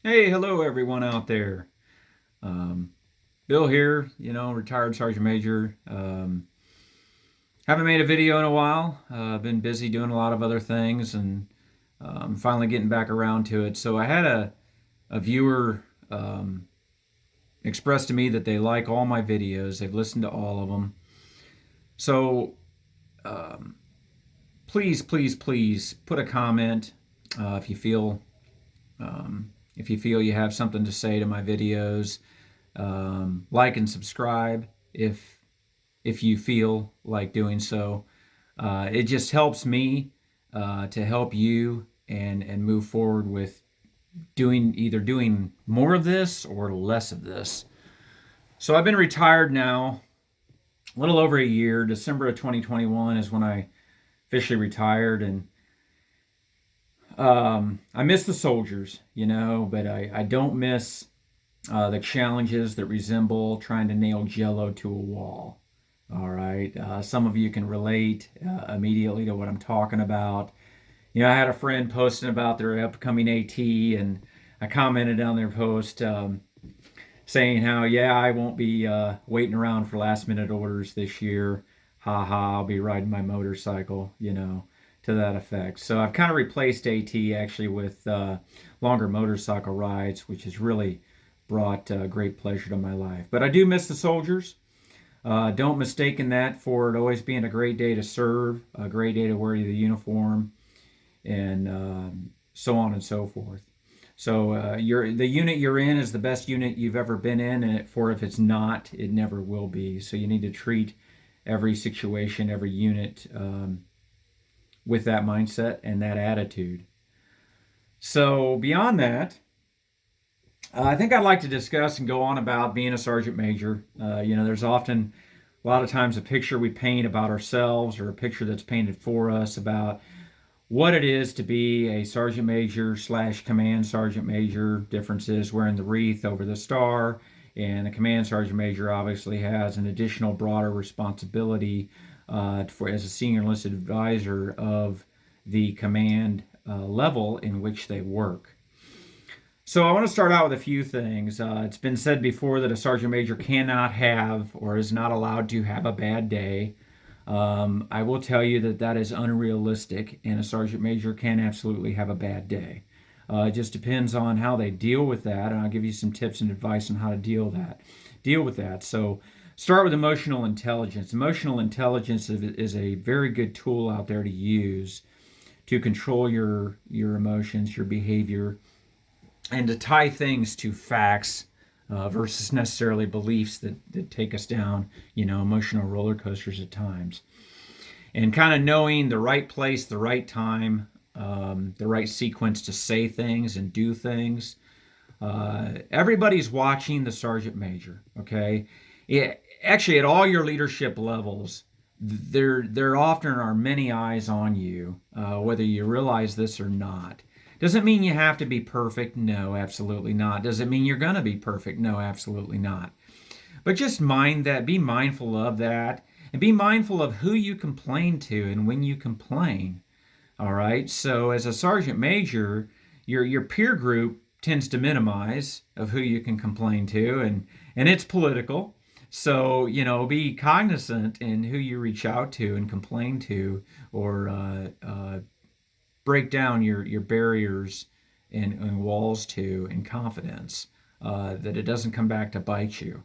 Hey, hello everyone out there. Um, Bill here, retired Sergeant Major. Haven't made a video in a while. Been busy doing a lot of other things and finally getting back around to it. So I had a viewer um, express to me that they like all my videos. They've listened to all of them. So um, please, please, please put a comment if you feel you have something to say to my videos. Like and subscribe if you feel like doing so. It just helps me to help you and move forward with doing more of this or less of this. So I've been retired now a little over a year. December of 2021 is when I officially retired, and I miss the soldiers, but I don't miss the challenges that resemble trying to nail jello to a wall. All right. Some of you can relate immediately to what I'm talking about. I had a friend posting about their upcoming AT, and I commented on their post saying how, yeah, I won't be waiting around for last minute orders this year. Ha ha, I'll be riding my motorcycle, to that effect. So I've kind of replaced AT actually with longer motorcycle rides, which has really brought great pleasure to my life. But I do miss the soldiers. Don't mistake that for it always being a great day to serve, a great day to wear the uniform, and so on and so forth. So the unit you're in is the best unit you've ever been in, and if it's not, it never will be. So you need to treat every situation, every unit with that mindset and that attitude. So beyond that, I think I'd like to discuss and go on about being a sergeant major. There's often a lot of times a picture we paint about ourselves or a picture that's painted for us about what it is to be a sergeant major slash command sergeant major. Differences wearing the wreath over the star, and the command sergeant major obviously has an additional broader responsibility as a senior enlisted advisor of the command level in which they work. So I want to start out with a few things. It's been said before that a sergeant major cannot have or is not allowed to have a bad day. I will tell you that that is unrealistic, and a sergeant major can absolutely have a bad day. It just depends on how they deal with that, and I'll give you some tips and advice on how to deal with that. So, start with emotional intelligence. Emotional intelligence is a very good tool out there to use to control your emotions, your behavior, and to tie things to facts versus necessarily beliefs that take us down, emotional roller coasters at times. And kind of knowing the right place, the right time, the right sequence to say things and do things. Everybody's watching the sergeant major, okay? Actually, at all your leadership levels, there often are many eyes on you, whether you realize this or not. Doesn't mean you have to be perfect. No, absolutely not. Does it mean you're going to be perfect? No, absolutely not. But just mind that, be mindful of that, and be mindful of who you complain to and when you complain. All right. So as a sergeant major, your peer group tends to minimize of who you can complain to, and it's political. So be cognizant in who you reach out to and complain to, or break down your barriers and walls to in confidence, that it doesn't come back to bite you.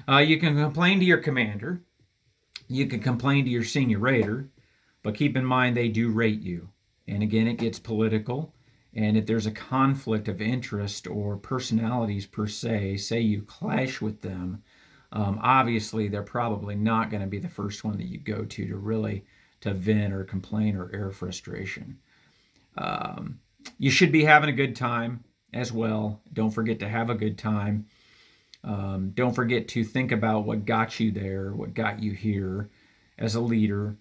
You can complain to your commander. You can complain to your senior rater, but keep in mind they do rate you. And again, it gets political. And if there's a conflict of interest or personalities per se, say you clash with them, obviously they're probably not going to be the first one that you go to really to vent or complain or air frustration. Um, you should be having a good time as well. Don't forget to have a good time. Don't forget to think about what got you there, what got you here as a leader,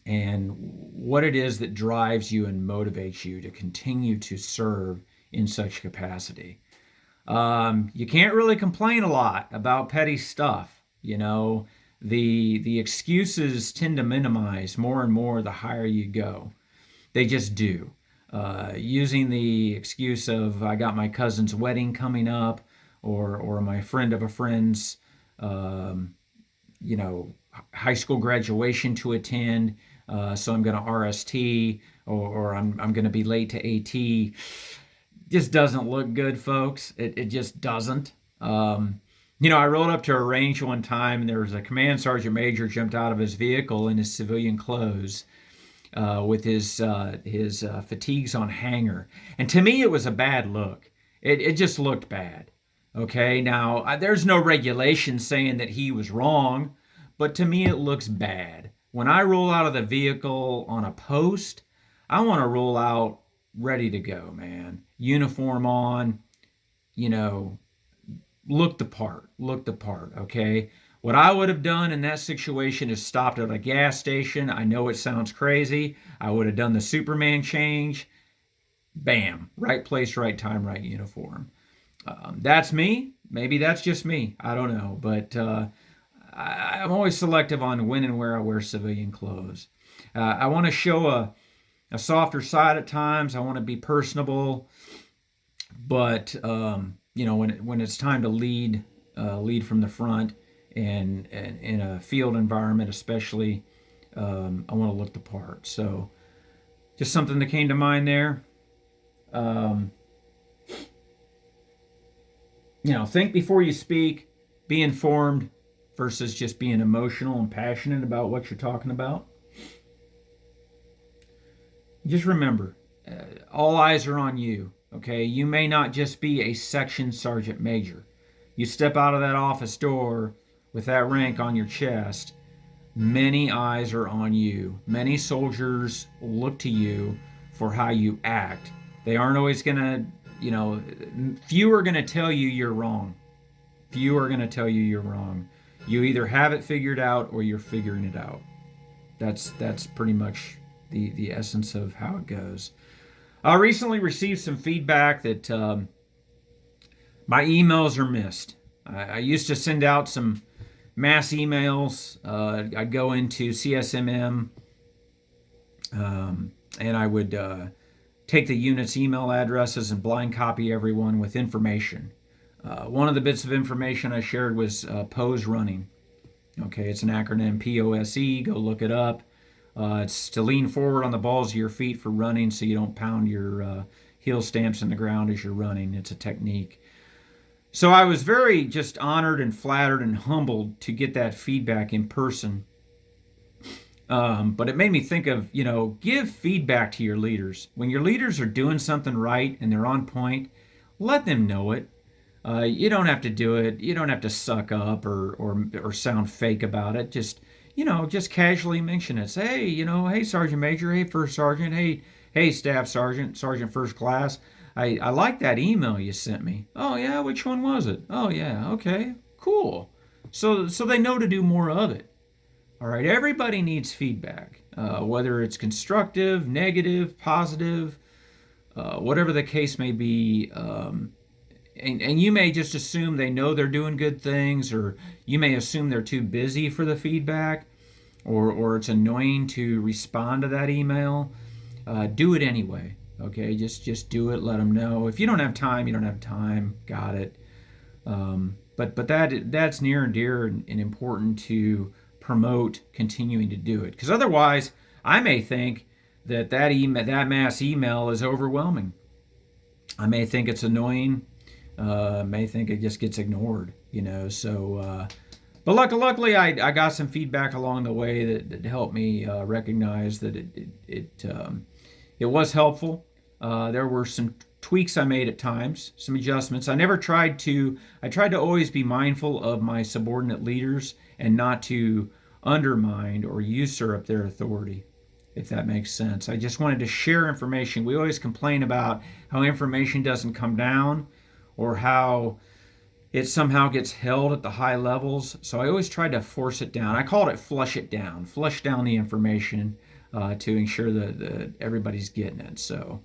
and what it is that drives you and motivates you to continue to serve in such capacity. You can't really complain a lot about petty stuff. The excuses tend to minimize more and more the higher you go. They just do. using the excuse of I got my cousin's wedding coming up, or my friend of a friend's, um, you know, high school graduation to attend. So I'm going to RST, or I'm going to be late to AT. Just doesn't look good, folks. It just doesn't. I rolled up to a range one time, and there was a command sergeant major jumped out of his vehicle in his civilian clothes, with his fatigues on hanger. And to me, it was a bad look. It just looked bad. Okay, now there's no regulation saying that he was wrong, but to me, it looks bad. When I roll out of the vehicle on a post, I want to roll out ready to go, man. Uniform on, you know, look the part, okay? What I would have done in that situation is stopped at a gas station. I know it sounds crazy. I would have done the Superman change. Bam, right place, right time, right uniform. That's me. Maybe that's just me. I don't know. But I'm always selective on when and where I wear civilian clothes. I want to show a softer side at times. I want to be personable. But when it's time to lead from the front, and in a field environment, especially, I want to look the part. So, just something that came to mind there. Um, think before you speak. Be informed versus just being emotional and passionate about what you're talking about. Just remember, all eyes are on you. Okay, you may not just be a section sergeant major. You step out of that office door with that rank on your chest, many eyes are on you. Many soldiers look to you for how you act. They aren't always going to, few are going to tell you you're wrong. Few are going to tell you you're wrong. You either have it figured out or you're figuring it out. That's pretty much the essence of how it goes. I recently received some feedback that my emails are missed. I used to send out some mass emails. I'd go into CSMM, and I would take the unit's email addresses and blind copy everyone with information. One of the bits of information I shared was POSE running. Okay, it's an acronym, POSE. Go look it up. It's to lean forward on the balls of your feet for running so you don't pound your heel stamps in the ground as you're running. It's a technique. So I was very just honored and flattered and humbled to get that feedback in person. But it made me think of, give feedback to your leaders. When your leaders are doing something right and they're on point, let them know it. You don't have to do it. You don't have to suck up or sound fake about it. Just casually mention it. Say, hey, Sergeant Major, hey, First Sergeant, hey, Staff Sergeant, Sergeant First Class. I like that email you sent me. Oh, yeah, which one was it? Oh, yeah, okay, cool. So they know to do more of it. All right, everybody needs feedback, whether it's constructive, negative, positive, whatever the case may be. And you may just assume they know they're doing good things, or you may assume they're too busy for the feedback, or it's annoying to respond to that email. Do it anyway. Okay, just do it. Let them know. If you don't have time, you don't have time. Got it. But that's near and dear and important to promote continuing to do it, because otherwise, I may think that mass email is overwhelming. I may think it's annoying. May think it just gets ignored, So, but luckily, I got some feedback along the way that helped me recognize that it was helpful. There were some tweaks I made at times, some adjustments. I tried to always be mindful of my subordinate leaders and not to undermine or usurp their authority, if that makes sense. I just wanted to share information. We always complain about how information doesn't come down, or how it somehow gets held at the high levels. So I always tried to force it down. I called it flush down the information, to ensure that everybody's getting it. So,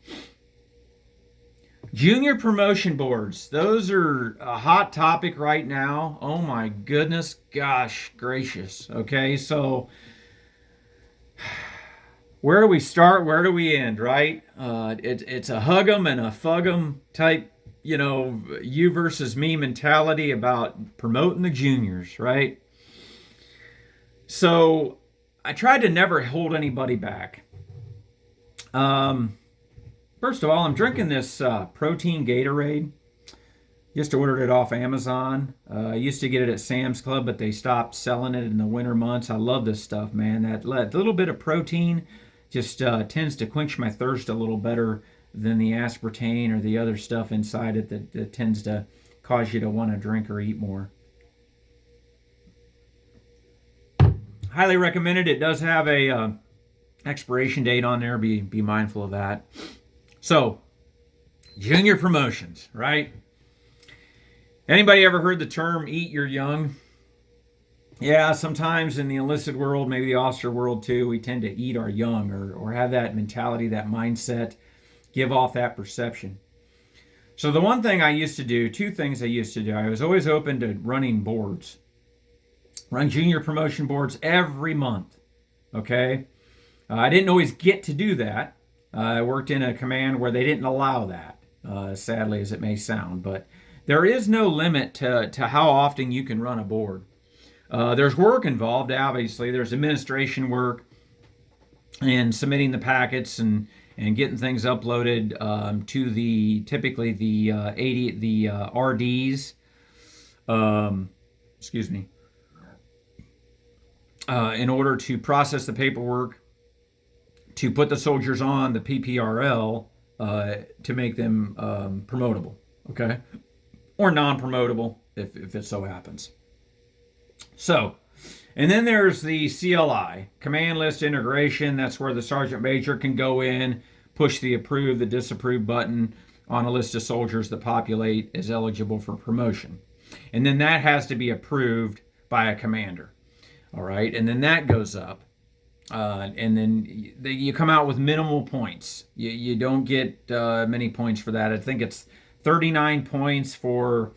junior promotion boards, those are a hot topic right now. Oh my goodness, gosh gracious. Okay, so where do we start? Where do we end? Right? It's a hug 'em and a fug 'em type, you versus me mentality about promoting the juniors, right? So I tried to never hold anybody back. Um, First of all, I'm drinking this protein Gatorade. Just ordered it off Amazon. I used to get it at Sam's Club, but they stopped selling it in the winter months. I love this stuff, man. That little bit of protein just tends to quench my thirst a little better than the aspartame or the other stuff inside it that tends to cause you to want to drink or eat more. Highly recommended. It does have a expiration date on there. Be mindful of that. So, junior promotions, right? Anybody ever heard the term "eat your young"? Yeah, sometimes in the enlisted world, maybe the officer world too, we tend to eat our young or have that mentality, that mindset, give off that perception. So the one thing I used to do, two things I used to do, I was always open to running boards, run junior promotion boards every month. Okay, I didn't always get to do that. I worked in a command where they didn't allow that, sadly as it may sound, but there is no limit to how often you can run a board. There's work involved, obviously. There's administration work and submitting the packets and getting things uploaded to typically the 80 RDs. Excuse me. In order to process the paperwork, to put the soldiers on the PPRL to make them promotable, okay, or non-promotable if it so happens. So, and then there's the CLI, Command List Integration. That's where the Sergeant Major can go in, push the approve, the disapprove button on a list of soldiers that populate as eligible for promotion. And then that has to be approved by a commander. All right, and then that goes up. And then you come out with minimal points. You don't get many points for that. I think it's 39 points for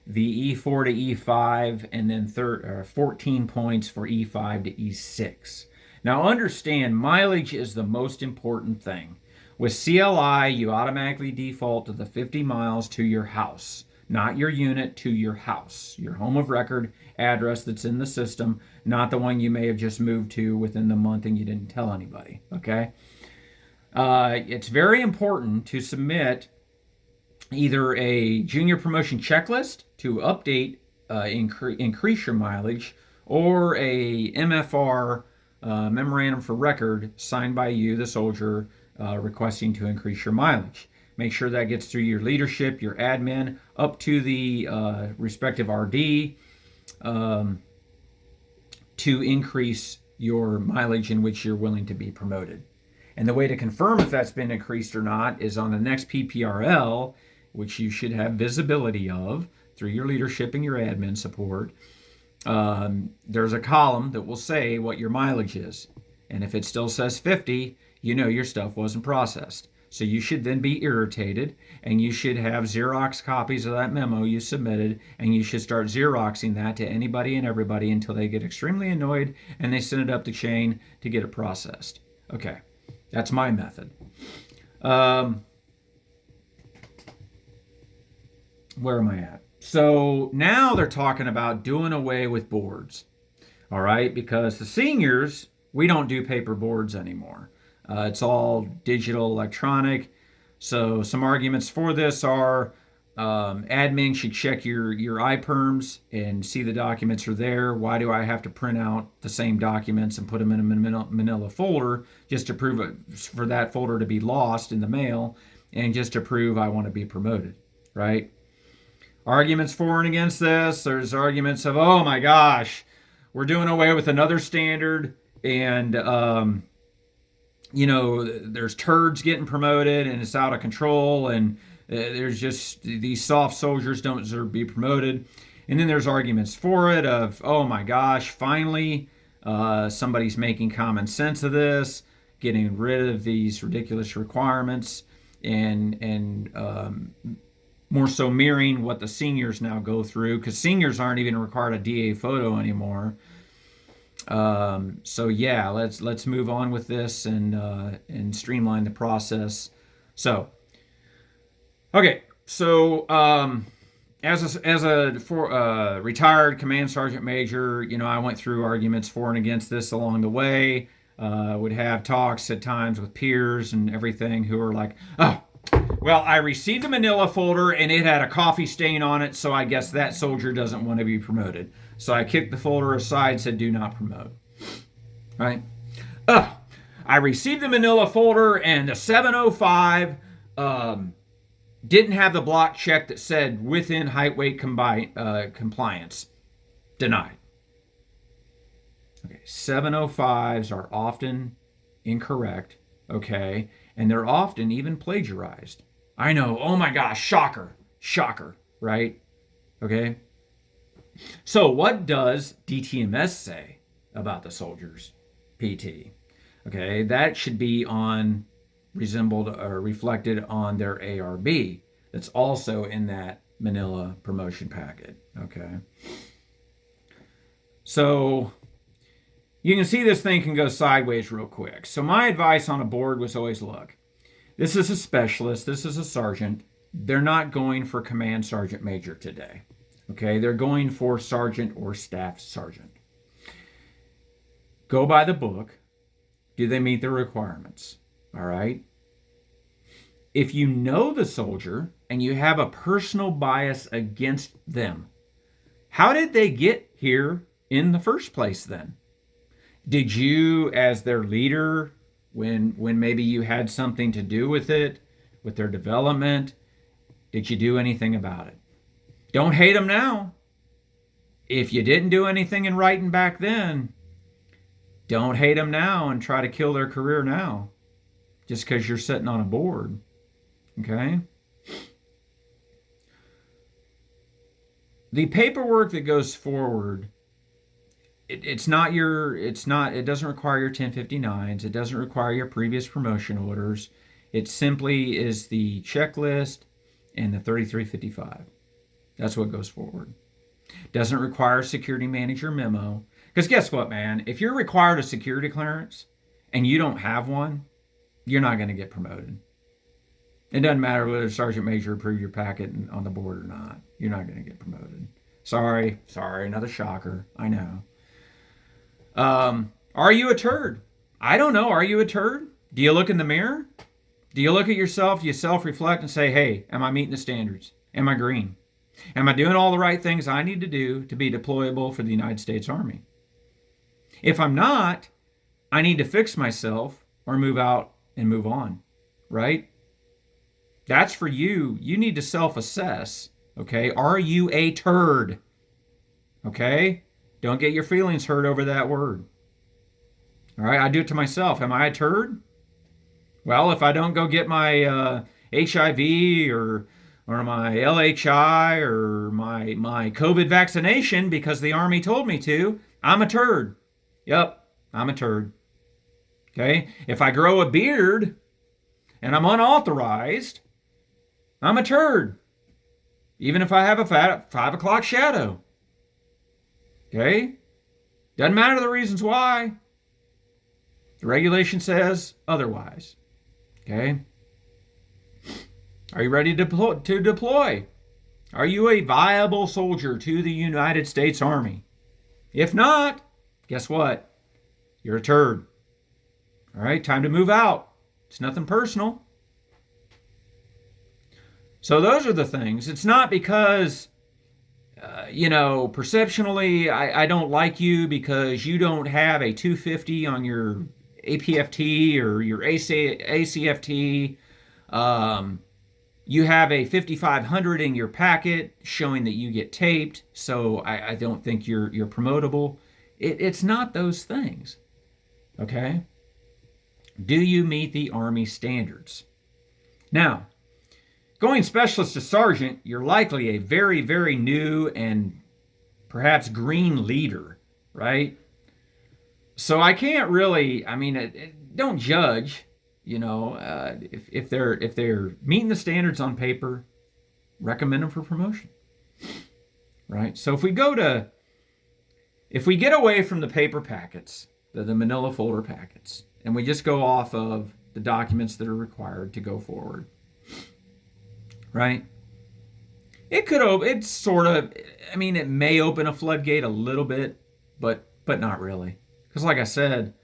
the E4 to E5, and then 14 points for E5 to E6. Now understand, mileage is the most important thing. With CLI, you automatically default to the 50 miles to your house, not your unit, to your house, your home of record address that's in the system, not the one you may have just moved to within the month and you didn't tell anybody, okay? It's very important to submit either a junior promotion checklist to update, increase your mileage, or a MFR, memorandum for record, signed by you, the soldier, requesting to increase your mileage. Make sure that gets through your leadership, your admin, up to the respective RD to increase your mileage in which you're willing to be promoted. And the way to confirm if that's been increased or not is on the next PPRL, which you should have visibility of through your leadership and your admin support. There's a column that will say what your mileage is. And if it still says 50, you know your stuff wasn't processed. So you should then be irritated, and you should have Xerox copies of that memo you submitted, and you should start Xeroxing that to anybody and everybody until they get extremely annoyed and they send it up the chain to get it processed. Okay, that's my method. Where am I at? So now they're talking about doing away with boards. All right, because the seniors, we don't do paper boards anymore. It's all digital, electronic. So some arguments for this are admin should check your iPerms and see the documents are there. Why do I have to print out the same documents and put them in a manila folder just to prove it, for that folder to be lost in the mail and just to prove I want to be promoted, right? Arguments for and against this. There's arguments of, oh my gosh, we're doing away with another standard, and there's turds getting promoted and it's out of control, and there's just these soft soldiers don't deserve to be promoted. And then there's arguments for it of, oh my gosh, finally somebody's making common sense of this, getting rid of these ridiculous requirements, and more so mirroring what the seniors now go through, because seniors aren't even required a DA photo anymore. So yeah, let's move on with this and streamline the process. So okay, so as a retired command sergeant major, I went through arguments for and against this along the way. Would have talks at times with peers and everything who are like, oh, well, I received a manila folder and it had a coffee stain on it, so I guess that soldier doesn't want to be promoted. So I kicked the folder aside, said, do not promote. Right? Ugh. I received the manila folder and the 705 didn't have the block check that said within height weight compliance. Denied. Okay, 705s are often incorrect, okay, and they're often even plagiarized. I know, oh my gosh, shocker, shocker, right? Okay. So, what does DTMS say about the soldiers' PT? Okay, that should be on resembled or reflected on their ARB. That's also in that manila promotion packet. Okay. So you can see this thing can go sideways real quick. So my advice on a board was always look, this is a specialist, this is a sergeant. They're not going for command sergeant major today. Okay, they're going for sergeant or staff sergeant. Go by the book. Do they meet the requirements? All right. If you know the soldier and you have a personal bias against them, how did they get here in the first place then? Did you, as their leader, when maybe you had something to do with it, with their development, did you do anything about it? Don't hate them now. If you didn't do anything in writing back then, don't hate them now and try to kill their career now just because you're sitting on a board. Okay? The paperwork that goes forward, it doesn't require your 1059s. It doesn't require your previous promotion orders. It simply is the checklist and the 3355. That's what goes forward. Doesn't require a security manager memo. Because guess what, man? If you're required a security clearance and you don't have one, you're not going to get promoted. It doesn't matter whether Sergeant Major approved your packet on the board or not. You're not going to get promoted. Sorry, another shocker. I know. Are you a turd? I don't know. Are you a turd? Do you look in the mirror? Do you look at yourself? Do you self-reflect and say, hey, am I meeting the standards? Am I green? Am I doing all the right things I need to do to be deployable for the United States Army? If I'm not, I need to fix myself or move out and move on, right? That's for you. You need to self-assess, okay? Are you a turd? Okay? Don't get your feelings hurt over that word. All right, I do it to myself. Am I a turd? Well, if I don't go get my HIV or my LHI or my COVID vaccination because the Army told me to, I'm a turd. Yep, I'm a turd. Okay? If I grow a beard and I'm unauthorized, I'm a turd. Even if I have a 5 o'clock shadow. Okay? Doesn't matter the reasons why. The regulation says otherwise. Okay? Are you ready to deploy? Are you a viable soldier to the United States Army? If not, guess what? You're a turd. All right, time to move out. It's nothing personal. So those are the things. It's not because, perceptionally, I don't like you because you don't have a 250 on your APFT or your ACFT. You have a 5500 in your packet showing that you get taped, so I don't think you're promotable. It's not those things. Okay? Do you meet the Army standards? Now, going specialist to sergeant, you're likely a very, very new and perhaps green leader, right? So I can't really, don't judge, if they're meeting the standards on paper, recommend them for promotion, right? So if we go to If we get away from the paper packets, the manila folder packets, and we just go off of the documents that are required to go forward, right? It's sort of, I mean, it may open a floodgate a little bit, but not really. Because like I said,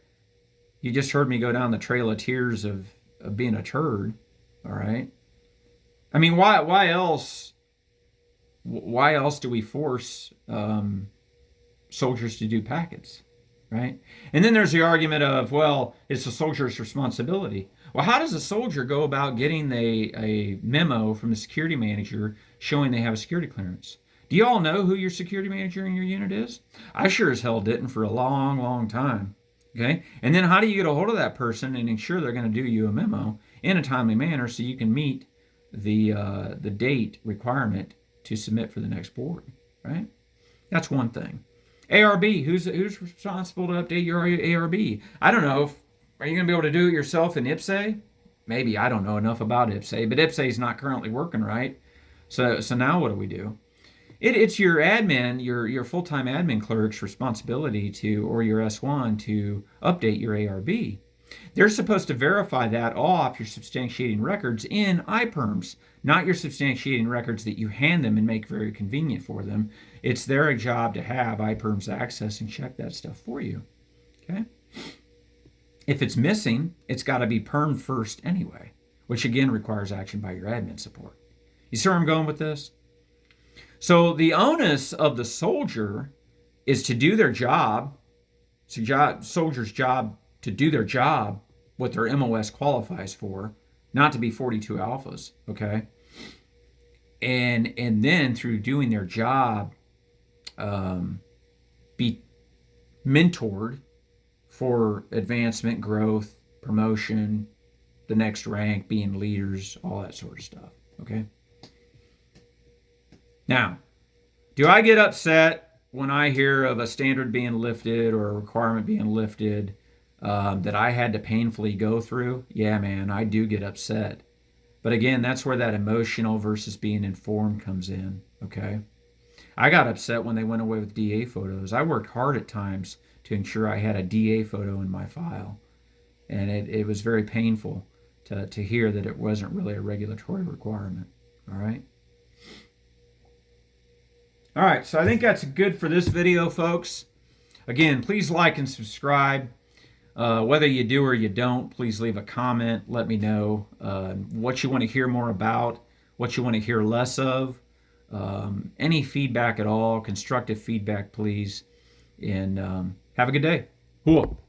you just heard me go down the trail of tears of being a turd, all right? I mean, why else do we force soldiers to do packets, right? And then there's the argument of, well, it's a soldier's responsibility. Well, how does a soldier go about getting a memo from the security manager showing they have a security clearance? Do you all know who your security manager in your unit is? I sure as hell didn't for a long, long time. Okay? And then how do you get a hold of that person and ensure they're going to do you a memo in a timely manner so you can meet the date requirement to submit for the next board, right? That's one thing. ARB, who's responsible to update your ARB? I don't know. Are you going to be able to do it yourself in IPSE? Maybe. I don't know enough about IPSE, but IPSE is not currently working right. So now what do we do? It's your admin, your full-time admin clerk's responsibility to, or your S1 to update your ARB. They're supposed to verify that off your substantiating records in iPerms, not your substantiating records that you hand them and make very convenient for them. It's their job to have iPerms access and check that stuff for you. Okay? If it's missing, it's got to be permed first anyway, which again requires action by your admin support. You see where I'm going with this? So the onus of the soldier is to do their job. It's a soldier's job to do their job, what their MOS qualifies for, not to be 42 alphas, okay? And then through doing their job, be mentored for advancement, growth, promotion, the next rank, being leaders, all that sort of stuff, okay? Now, do I get upset when I hear of a standard being lifted or a requirement being lifted that I had to painfully go through? Yeah, man, I do get upset. But again, that's where that emotional versus being informed comes in, okay? I got upset when they went away with DA photos. I worked hard at times to ensure I had a DA photo in my file. And it was very painful to hear that it wasn't really a regulatory requirement, all right? All right, so I think that's good for this video, folks. Again, please like and subscribe. Whether you do or you don't, please leave a comment. Let me know what you want to hear more about, what you want to hear less of. Any feedback at all, constructive feedback, please. And have a good day. Cool.